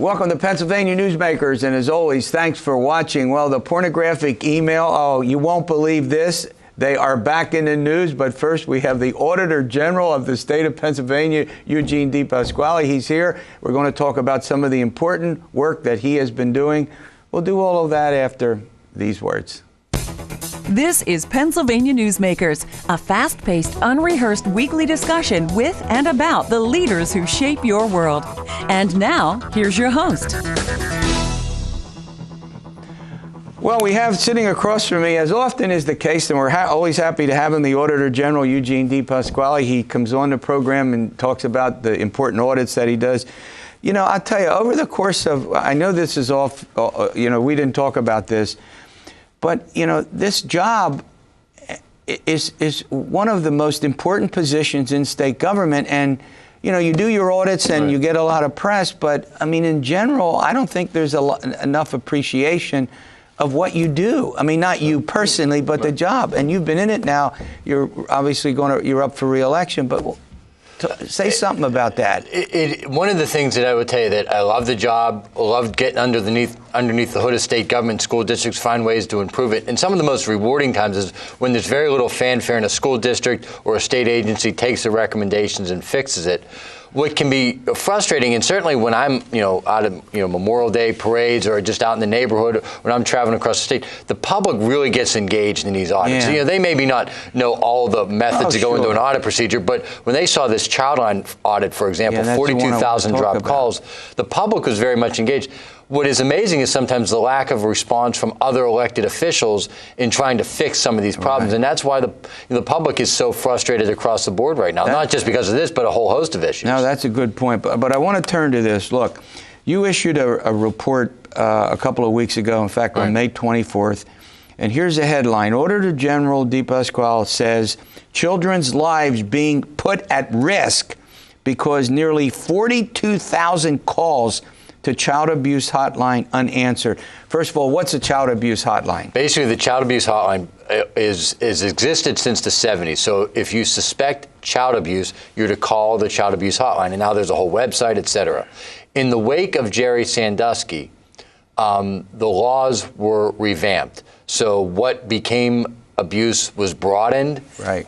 Welcome to Pennsylvania Newsmakers, and as always, thanks for watching. Well, the pornographic email, oh, you won't believe this. They are back in the news, but first we have the Auditor General of the state of Pennsylvania, Eugene DePasquale. He's here. We're going to talk about some of the important work that he has been doing. We'll do all of that after these words. This is Pennsylvania Newsmakers, a fast-paced, unrehearsed weekly discussion with and about the leaders who shape your world. And now, here's your host. Well, we have sitting across from me, as often is the case, and we're always happy to have him, the Auditor General, Eugene DePasquale. He comes on the program and talks about the important audits that he does. You know, I'll tell you, over the course of, I know this is off, we didn't talk about this, but, you know, this job is one of the most important positions in state government. And, you know, you do your audits and you get a lot of press, but, I mean, in general, I don't think there's enough appreciation of what you do. I mean, not you personally, but the job. And you've been in it now. You're obviously you're up for re-election, but say something about that. One of the things that I would tell you that I love the job, love getting underneath the hood of state government, school districts, find ways to improve it. And some of the most rewarding times is when there's very little fanfare and a school district or a state agency takes the recommendations and fixes it. What can be frustrating, and certainly when I'm, out of, Memorial Day parades or just out in the neighborhood, when I'm traveling across the state, the public really gets engaged in these audits. Yeah. They maybe not know all the methods that go into an audit procedure, but when they saw this child line audit, for example, 42,000 dropped calls, the public was very much engaged. What is amazing is sometimes the lack of response from other elected officials in trying to fix some of these problems. And that's why the public is so frustrated across the board right now, not just because of this, but a whole host of issues. No, that's a good point. But I want to turn to this. Look, you issued a report a couple of weeks ago, in fact, on May 24th. And here's the headline. Auditor General DePasquale says children's lives being put at risk because nearly 42,000 calls to child abuse hotline unanswered. First of all, what's a child abuse hotline? Basically, the child abuse hotline is existed since the 70s. So if you suspect child abuse, you're to call the child abuse hotline. And now there's a whole website, et cetera. In the wake of Jerry Sandusky, the laws were revamped. So what became abuse was broadened. Right.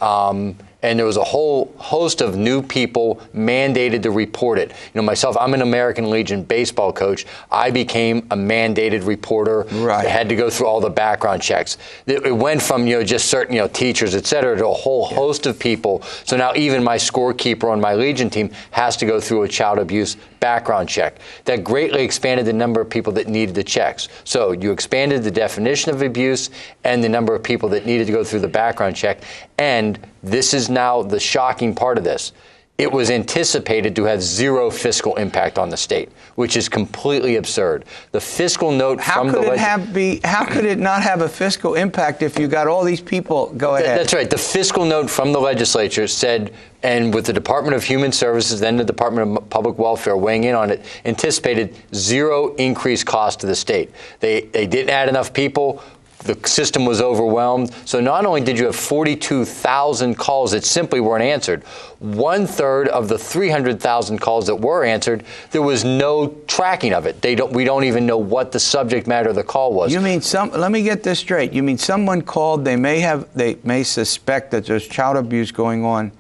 And there was a whole host of new people mandated to report it. Myself, I'm an American Legion baseball coach. I became a mandated reporter. Right. I had to go through all the background checks. It went from, just certain, teachers, et cetera, to a whole host of people. So now even my scorekeeper on my Legion team has to go through a child abuse background check. That greatly expanded the number of people that needed the checks. So you expanded the definition of abuse and the number of people that needed to go through the background check. And this is now the shocking part of this. It was anticipated to have zero fiscal impact on the state, which is completely absurd. The fiscal note from the how could it not have a fiscal impact if you got all these people? Go ahead. That's right. The fiscal note from the legislature said, and with the Department of Human Services, then the Department of Public Welfare weighing in on it, anticipated zero increased cost to the state. They didn't add enough people. The system was overwhelmed. So not only did you have 42,000 calls that simply weren't answered, 1/3 of the 300,000 calls that were answered, there was no tracking of it. We don't even know what the subject matter of the call was. You mean let me get this straight. You mean someone called, they may suspect that there's child abuse going on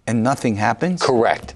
and nothing happens? Correct.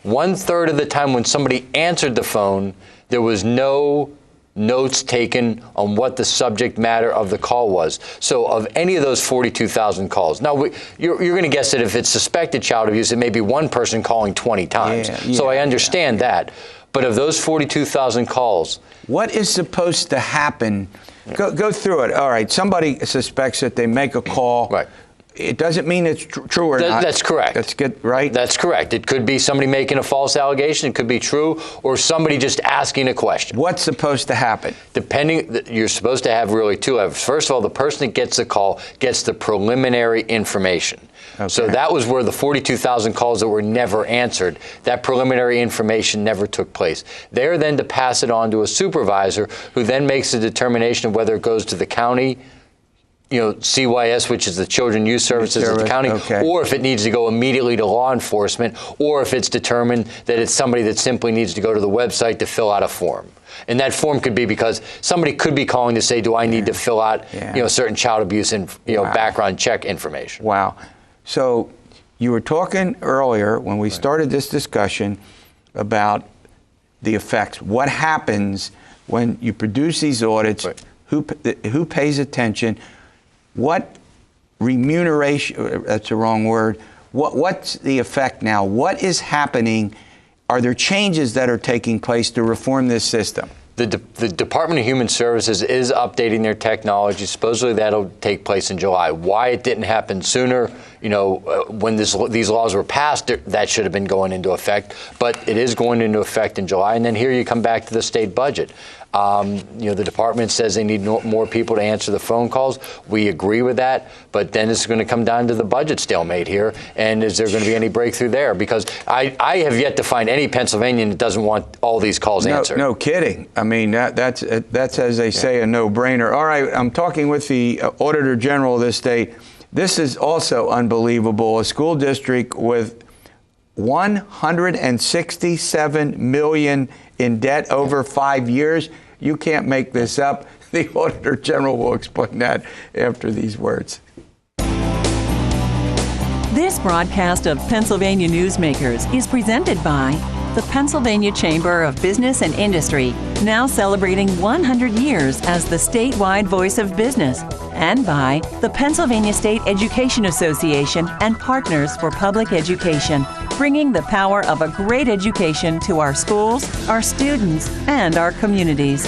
1/3 of the time when somebody answered the phone, there was no notes taken on what the subject matter of the call was. So of any of those 42,000 calls, now you're going to guess that if it's suspected child abuse, it may be one person calling 20 times. So I understand that. But of those 42,000 calls, what is supposed to happen? Go through it. All right, somebody suspects that they make a call. Right. It doesn't mean it's true or not. That's correct. That's good, right? That's correct. It could be somebody making a false allegation. It could be true, or somebody just asking a question. What's supposed to happen? You're supposed to have really two levels. First of all, the person that gets the call gets the preliminary information. Okay. So that was where the 42,000 calls that were never answered, that preliminary information never took place. They're then to pass it on to a supervisor who then makes a determination of whether it goes to the county, CYS, which is the Children Youth Services of the county, or if it needs to go immediately to law enforcement, or if it's determined that it's somebody that simply needs to go to the website to fill out a form. And that form could be because somebody could be calling to say, do I need to fill out, certain child abuse and, background check information. Wow. So you were talking earlier when we started this discussion about the effects. What happens when you produce these audits? Who pays attention? What remuneration, that's the wrong word, what's the effect now? What is happening? Are there changes that are taking place to reform this system? The Department of Human Services is updating their technology. Supposedly that'll take place in July. Why it didn't happen sooner, when these laws were passed, that should have been going into effect. But it is going into effect in July. And then here you come back to the state budget. The department says they need more people to answer the phone calls. We agree with that, but then it's going to come down to the budget stalemate here. And is there going to be any breakthrough there? Because I have yet to find any Pennsylvanian that doesn't want all these calls answered. No kidding. I mean, that's as they say, a no-brainer. All right, I'm talking with the Auditor General of the state. This is also unbelievable. A school district with $167 million in debt over 5 years. You can't make this up. The Auditor General will explain that after these words. This broadcast of Pennsylvania Newsmakers is presented by the Pennsylvania Chamber of Business and Industry, now celebrating 100 years as the statewide voice of business, and by the Pennsylvania State Education Association and Partners for Public Education, bringing the power of a great education to our schools, our students, and our communities.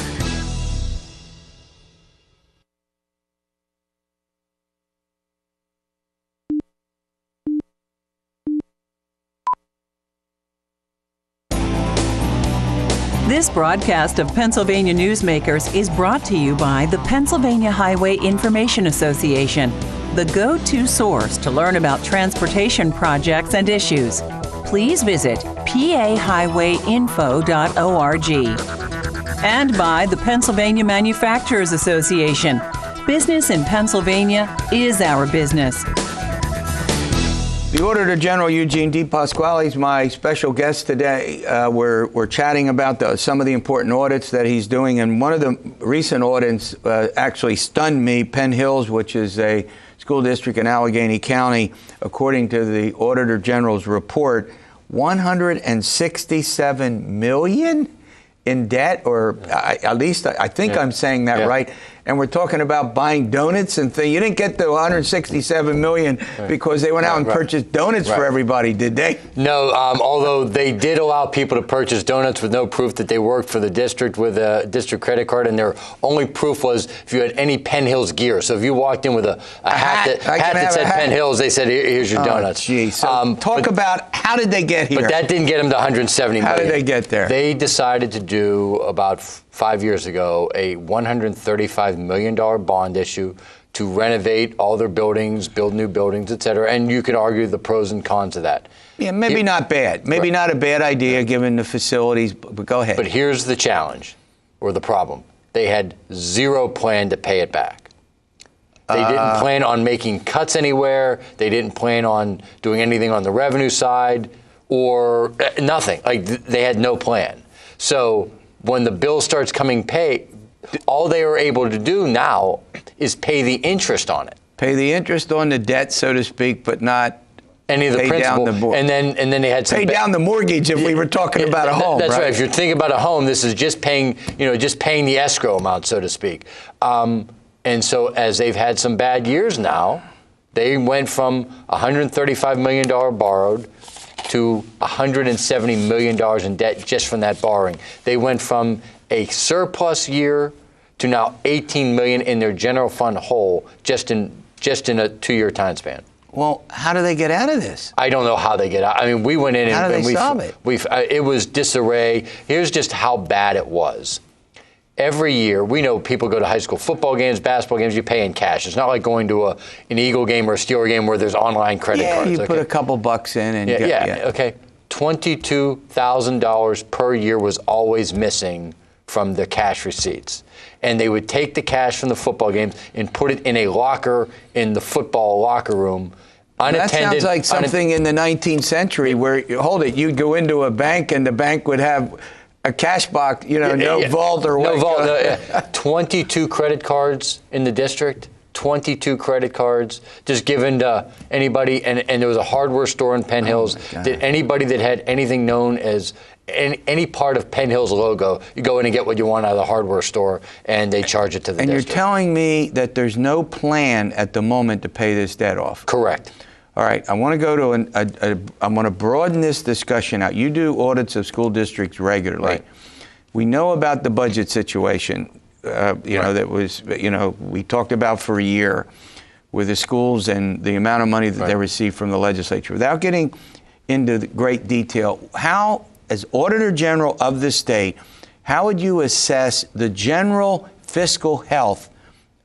This broadcast of Pennsylvania Newsmakers is brought to you by the Pennsylvania Highway Information Association, the go-to source to learn about transportation projects and issues. Please visit pahighwayinfo.org. And by the Pennsylvania Manufacturers Association. Business in Pennsylvania is our business. The Auditor General, Eugene D. Pasquale, is my special guest today. We're chatting about some of the important audits that he's doing, and one of the recent audits actually stunned me. Penn Hills, which is a school district in Allegheny County, according to the Auditor General's report, $167 million in debt, or at least I think I'm saying that right. And we're talking about buying donuts and things. You didn't get the $167 million because they went out and purchased donuts for everybody, did they? No, although they did allow people to purchase donuts with no proof that they worked for the district with a district credit card, and their only proof was if you had any Penn Hills gear. So if you walked in with a hat that said Penn Hills, they said, here's your donuts. Geez. So talk about how did they get here? But that didn't get them to $170 million. How did they get there? They decided to do, about 5 years ago, a $135 million bond issue to renovate all their buildings, build new buildings, et cetera. And you could argue the pros and cons of that. Yeah, maybe not bad. Maybe not a bad idea given the facilities, but go ahead. But here's the challenge, or the problem. They had zero plan to pay it back. They didn't plan on making cuts anywhere. They didn't plan on doing anything on the revenue side, or nothing. Like, they had no plan. So when the bill starts coming all they are able to do now is pay the interest on it. Pay the interest on the debt, so to speak, but not any of the principal. And then they had pay down the mortgage if we were talking about a home. That's right. If you're thinking about a home, this is just paying the escrow amount, so to speak. And so as they've had some bad years now, they went from $135 million borrowed to $170 million in debt just from that borrowing. They went from a surplus year to now $18 million in their general fund hole just in a 2-year time span. Well, how do they get out of this? I don't know how they get out. I mean, we went in how do they solve it? It was disarray. Here's just how bad it was. Every year, we know people go to high school football games, basketball games, you pay in cash. It's not like going to an Eagle game or a Steeler game where there's online credit cards. Yeah, you put a couple bucks in and okay. $22,000 per year was always missing from the cash receipts. And they would take the cash from the football games and put it in a locker in the football locker room. That sounds like something in the 19th century where, you'd go into a bank and the bank would have a cash box, no vault or what. No vault. 22 credit cards in the district. 22 credit cards just given to anybody, and there was a hardware store in Penn Hills that anybody that had anything known as any part of Penn Hills logo, you go in and get what you want out of the hardware store, and they charge it to the district. And you're telling me that there's no plan at the moment to pay this debt off? Correct. All right, I want to go to I want to broaden this discussion out. You do audits of school districts regularly. Right. We know about the budget situation. That was, we talked about for a year with the schools and the amount of money that they received from the legislature. Without getting into the great detail, how, as Auditor General of the state, how would you assess the general fiscal health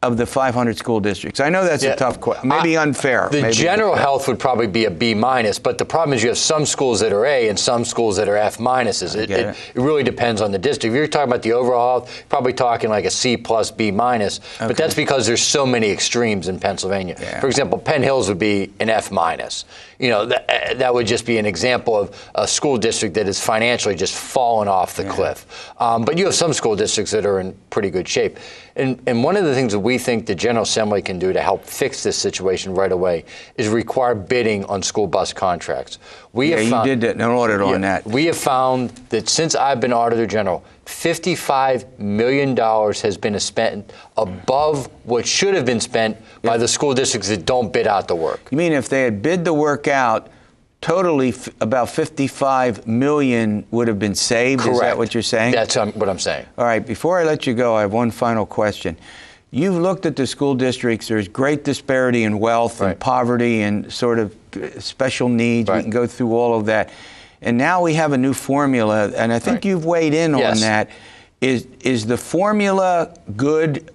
of the 500 school districts? I know that's a tough question, maybe unfair. The general health would probably be a B-, but the problem is you have some schools that are A and some schools that are F-. It really depends on the district. If you're talking about the overall health, you're probably talking like a C+, B-, but that's because there's so many extremes in Pennsylvania. Yeah. For example, Penn Hills would be an F-. That would just be an example of a school district that is financially just fallen off the cliff. But you have some school districts that are in pretty good shape. And one of the things that we think the General Assembly can do to help fix this situation right away is require bidding on school bus contracts. You did an audit on that. We have found that since I've been Auditor General, $55 million has been spent above what should have been spent by the school districts that don't bid out the work. You mean if they had bid the work out, totally about $55 million would have been saved? Correct. Is that what you're saying? That's what I'm saying. All right, before I let you go, I have one final question. You've looked at the school districts. There's great disparity in wealth and poverty and sort of special needs. We can go through all of that. And now we have a new formula, and I think you've weighed in on that. Is the formula good,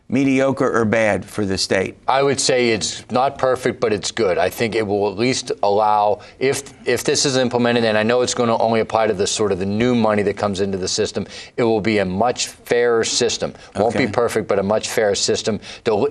mediocre, or bad for the state? I would say it's not perfect, but it's good. I think it will at least allow, if this is implemented, and I know it's going to only apply to the sort of the new money that comes into the system, it will be a much fairer system. Won't be perfect, but a much fairer system.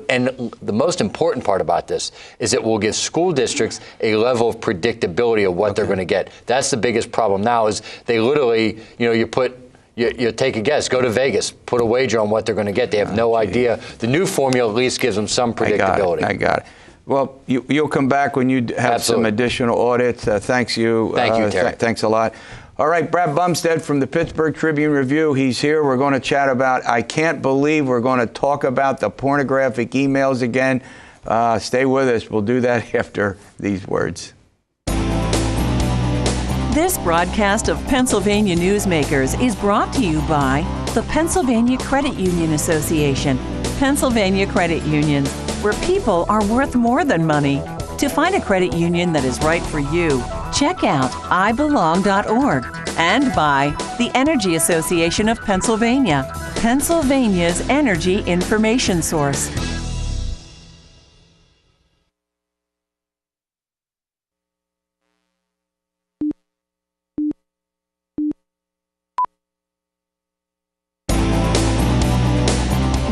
And the most important part about this is it will give school districts a level of predictability of what they're going to get. That's the biggest problem now is they literally, you take a guess, go to Vegas, put a wager on what they're going to get. They have no idea. The new formula at least gives them some predictability. I got it. Well, you'll come back when you have some additional audits. Thank you, Terry. Thanks a lot. All right, Brad Bumstead from the Pittsburgh Tribune-Review. He's here. We're going to chat about, I can't believe we're going to talk about the pornographic emails again. Stay with us. We'll do that after these words. This broadcast of Pennsylvania Newsmakers is brought to you by the Pennsylvania Credit Union Association. Pennsylvania Credit Unions, where people are worth more than money. To find a credit union that is right for you, check out ibelong.org. And by the Energy Association of Pennsylvania, Pennsylvania's energy information source.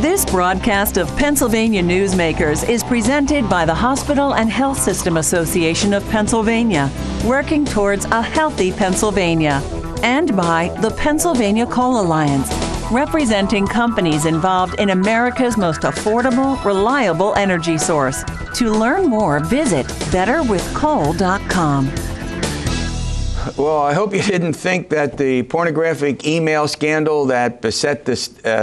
This broadcast of Pennsylvania Newsmakers is presented by the Hospital and Health System Association of Pennsylvania, working towards a healthy Pennsylvania, and by the Pennsylvania Coal Alliance, representing companies involved in America's most affordable, reliable energy source. To learn more, visit betterwithcoal.com. Well, I hope you didn't think that the pornographic email scandal that beset the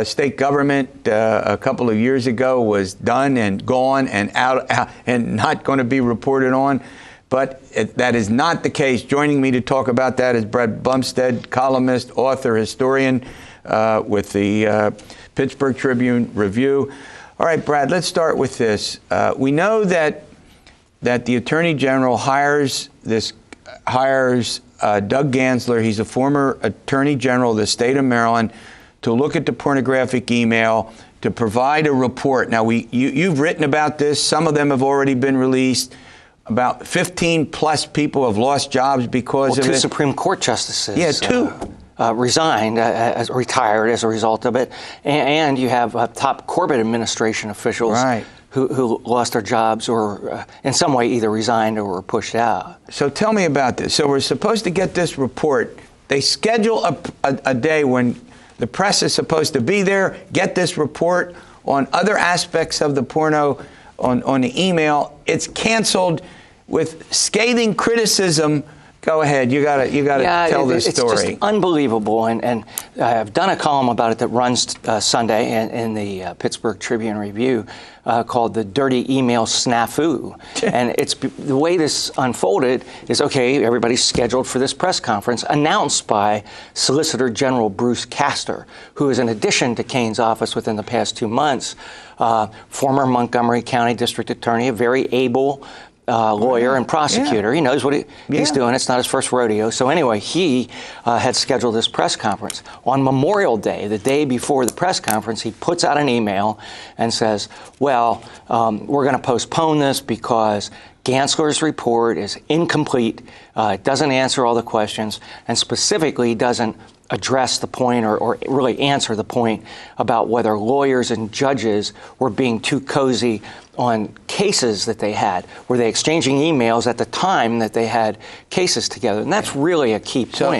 state government a couple of years ago was done and gone and out and not going to be reported on. But that is not the case. Joining me to talk about that is Brad Bumstead, columnist, author, historian with the Pittsburgh Tribune-Review. All right, Brad, let's start with this. We know that the Attorney General hires Doug Gansler. He's a former Attorney General of the state of Maryland to look at the pornographic email, to provide a report. Now, you've written about this. Some of them have already been released. About 15 plus people have lost jobs because of it. 2 Supreme Court justices. Yeah, 2. resigned, retired as a result of it, and you have top corporate administration officials right. who lost their jobs or in some way either resigned or were pushed out. So tell me about this. So we're supposed to get this report. They schedule a day when the press is supposed to be there, get this report on other aspects of the porno on the email. It's canceled with scathing criticism. Go ahead. You gotta tell this story. It's just unbelievable, and I've done a column about it that runs Sunday in the Pittsburgh Tribune Review called "The Dirty Email Snafu," and it's the way this unfolded is okay. Everybody's scheduled for this press conference announced by Solicitor General Bruce Castor, who is in addition to Kane's office within the past 2 months, former Montgomery County District Attorney, a very able lawyer and prosecutor. Yeah. He knows what he's doing. It's not his first rodeo. So anyway, he had scheduled this press conference. On Memorial Day, the day before the press conference, he puts out an email and says, well, we're going to postpone this because Gansler's report is incomplete. It doesn't answer all the questions, and specifically doesn't address the point or really answer the point about whether lawyers and judges were being too cozy on cases that they had. Were they exchanging emails at the time that they had cases together? And that's really a key point. So I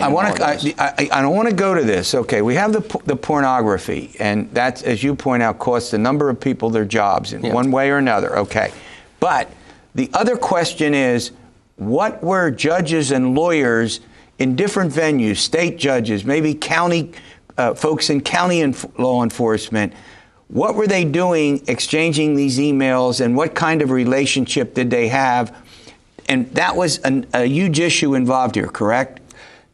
don't want to go to this. Okay, we have the pornography, and that's, as you point out, costs a number of people their jobs in one way or another. Okay, but the other question is, what were judges and lawyers in different venues, state judges, maybe county folks in county law enforcement, what were they doing exchanging these emails, and what kind of relationship did they have? And that was a huge issue involved here, correct?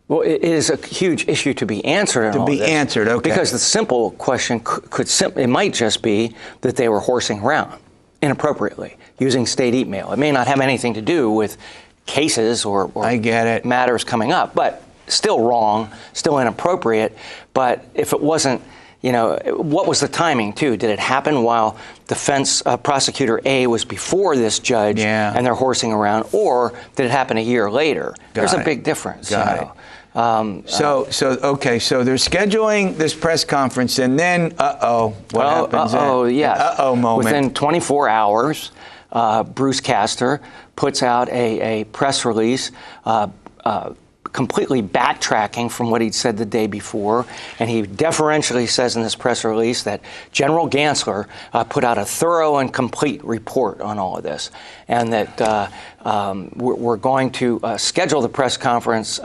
Well, it is a huge issue to be answered. Okay. Because the simple question it might just be that they were horsing around inappropriately using state email. It may not have anything to do with cases or I get it. matters coming up, but still wrong, still inappropriate. But if it wasn't, what was the timing too? Did it happen while defense prosecutor A was before this judge and they're horsing around, or did it happen a year later? There's a big difference. Got it. So they're scheduling this press conference, and then what happens? Yes. Moment. Within 24 hours, Bruce Castor puts out a press release completely backtracking from what he'd said the day before, and he deferentially says in this press release that General Gansler put out a thorough and complete report on all of this, and that we're going to schedule the press conference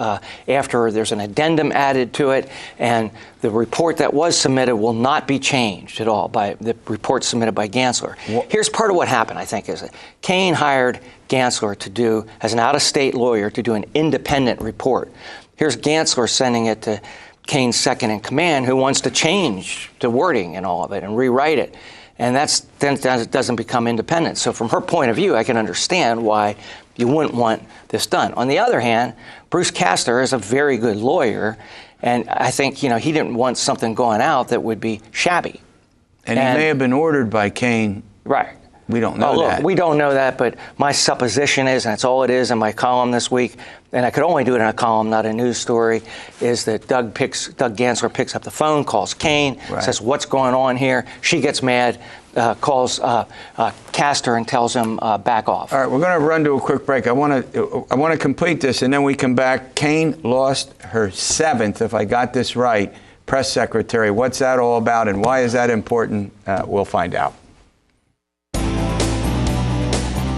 after there's an addendum added to it, and the report that was submitted will not be changed at all by the report submitted by Gansler. Here's part of what happened, I think, is that Kane hired Gansler to do, as an out-of-state lawyer, to do an independent report. Here's Gansler sending it to Kane's second in command, who wants to change the wording and all of it and rewrite it. And then it doesn't become independent. So from her point of view, I can understand why you wouldn't want this done. On the other hand, Bruce Castor is a very good lawyer, and I think he didn't want something going out that would be shabby. And he may have been ordered by Kane. Right. We don't know that. We don't know that, but my supposition is, and it's all it is in my column this week, and I could only do it in a column, not a news story, is that Doug Gansler picks up the phone, calls Kane, says, what's going on here? She gets mad, calls Castor and tells him back off. All right, we're going to run to a quick break. I want to complete this, and then we come back. Kane lost her 7th, if I got this right, press secretary. What's that all about, and why is that important? We'll find out.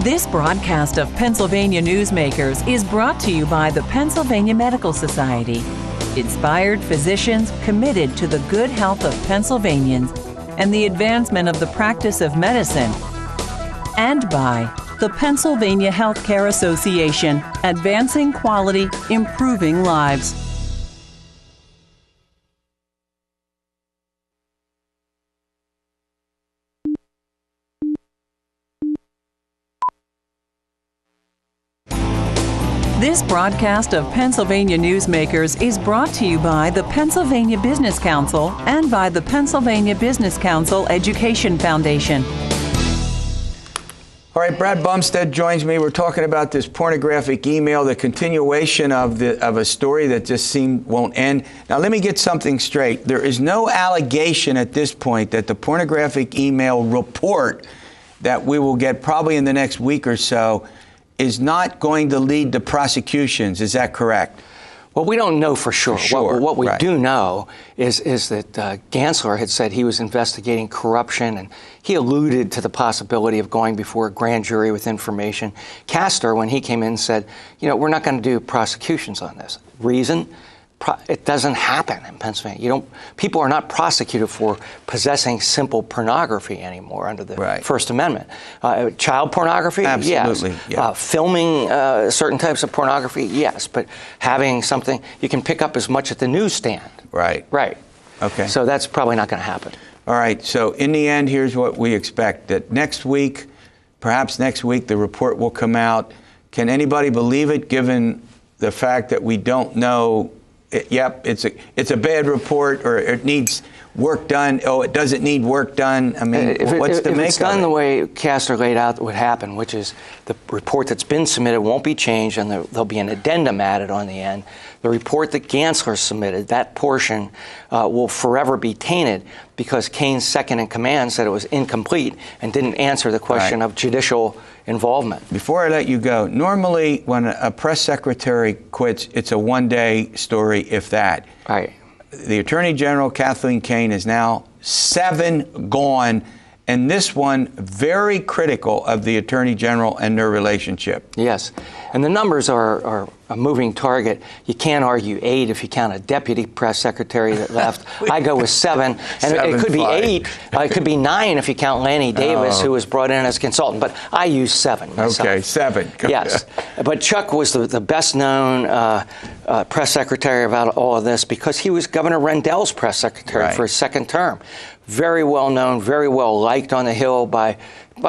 This broadcast of Pennsylvania Newsmakers is brought to you by the Pennsylvania Medical Society. Inspired physicians committed to the good health of Pennsylvanians and the advancement of the practice of medicine. And by the Pennsylvania Healthcare Association, advancing quality, improving lives. This broadcast of Pennsylvania Newsmakers is brought to you by the Pennsylvania Business Council and by the Pennsylvania Business Council Education Foundation. All right, Brad Bumstead joins me. We're talking about this pornographic email, the continuation of a story that just won't end. Now, let me get something straight. There is no allegation at this point that the pornographic email report that we will get probably in the next week or so is not going to lead to prosecutions. Is that correct? Well, we don't know for sure. What we right. do know is that Gansler had said he was investigating corruption, and he alluded to the possibility of going before a grand jury with information. Castor, when he came in, said, we're not going to do prosecutions on this. Reason? It doesn't happen in Pennsylvania. People are not prosecuted for possessing simple pornography anymore under the First Amendment. Child pornography, absolutely, yes. Yeah. Filming certain types of pornography, yes. But having something you can pick up as much at the newsstand. Right. Right. Okay. So that's probably not going to happen. All right. So in the end, here's what we expect: that next week, perhaps next week, the report will come out. Can anybody believe it, given the fact that we don't know? Yep, it's a bad report, or it needs work done. Oh, it doesn't need work done. I mean, what's the make of it? If it's done the way Castor laid out would happen, which is the report that's been submitted won't be changed, and there'll be an addendum added on the end. The report that Gansler submitted, that portion will forever be tainted because Kane's second in command said it was incomplete and didn't answer the question of judicial involvement. Before I let you go, normally when a press secretary quits, it's a one-day story, if that. Right. The Attorney General, Kathleen Kane, is now 7 gone, and this one very critical of the Attorney General and their relationship. Yes, and the numbers are a moving target. You can't argue 8 if you count a deputy press secretary that left. I go with 7, and it could be 8. It could be 9 if you count Lanny Davis, who was brought in as consultant. But I use 7 myself. Okay, 7. Yes, but Chuck was the best-known press secretary about all of this because he was Governor Rendell's press secretary for his second term. Very well known, very well liked on the Hill by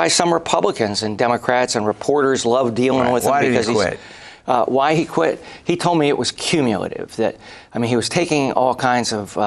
some Republicans and Democrats, and reporters loved dealing with him. Why did he quit? Why he quit? He told me it was cumulative. He was taking all kinds of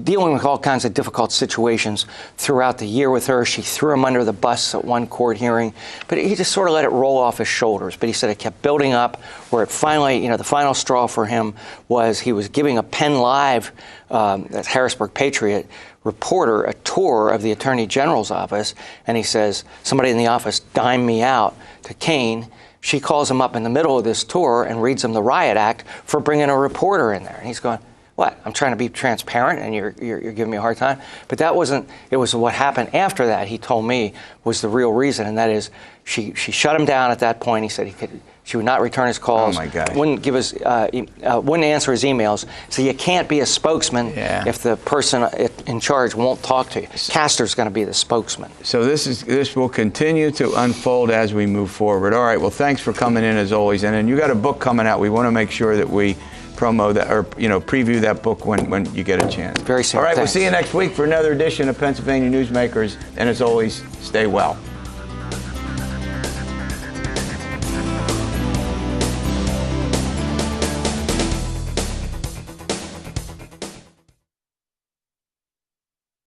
dealing with all kinds of difficult situations throughout the year with her. She threw him under the bus at one court hearing, but he just sort of let it roll off his shoulders. But he said it kept building up, where it finally, the final straw for him was he was giving a Penn Live, that Harrisburg Patriot reporter, a tour of the Attorney General's office, and he says, somebody in the office dimed me out to Kane. She calls him up in the middle of this tour and reads him the riot act for bringing a reporter in there. And he's going, what? I'm trying to be transparent and you're giving me a hard time? But that wasn't, it was what happened after that, he told me, was the real reason. And that is, she shut him down at that point. He said she would not return his calls. Oh my God. Wouldn't give us, wouldn't answer his emails. So you can't be a spokesman if the person in charge won't talk to you. Castor's going to be the spokesman. So this will continue to unfold as we move forward. All right. Well, thanks for coming in as always. And then you got a book coming out. We want to make sure that we promo that, or preview that book when you get a chance. Very soon. All right. Thanks. We'll see you next week for another edition of Pennsylvania Newsmakers. And as always, stay well.